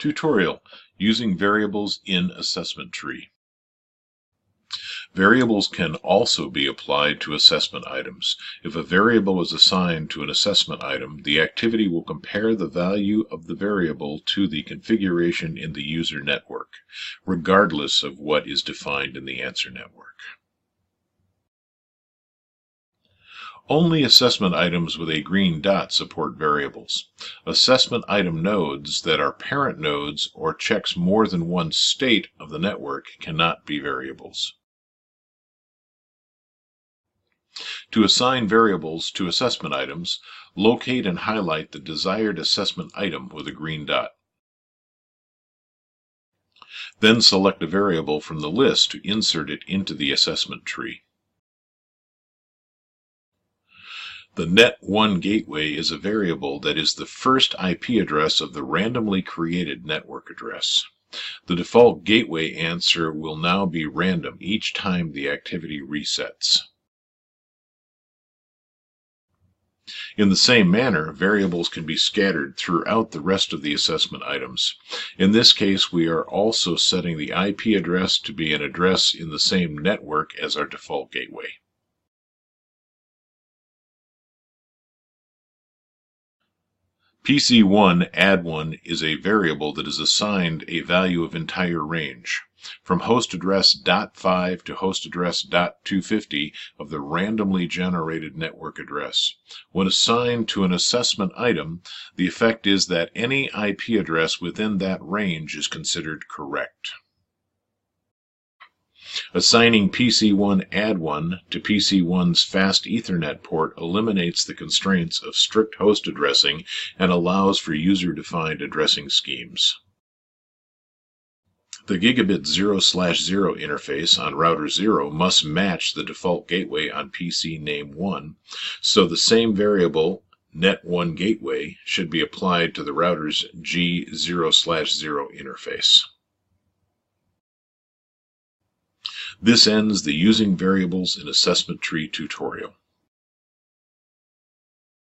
Tutorial: Using Variables in Assessment Tree. Variables can also be applied to assessment items. If a variable is assigned to an assessment item, the activity will compare the value of the variable to the configuration in the user network, regardless of what is defined in the answer network. Only assessment items with a green dot support variables. Assessment item nodes that are parent nodes or checks more than one state of the network cannot be variables. To assign variables to assessment items, locate and highlight the desired assessment item with a green dot. Then select a variable from the list to insert it into the assessment tree. The Net1 gateway is a variable that is the first IP address of the randomly created network address. The default gateway answer will now be random each time the activity resets. In the same manner, variables can be scattered throughout the rest of the assessment items. In this case, we are also setting the IP address to be an address in the same network as our default gateway. PC1 add1 is a variable that is assigned a value of entire range, from host address .5 to host address .250 of the randomly generated network address. When assigned to an assessment item, the effect is that any IP address within that range is considered correct. Assigning PC1 add1 to PC1's fast Ethernet port eliminates the constraints of strict host addressing and allows for user-defined addressing schemes. The gigabit 0/0 interface on router 0 must match the default gateway on PC name 1, so the same variable Net1 gateway should be applied to the router's G0/0 interface. This ends the Using Variables in Assessment Tree tutorial.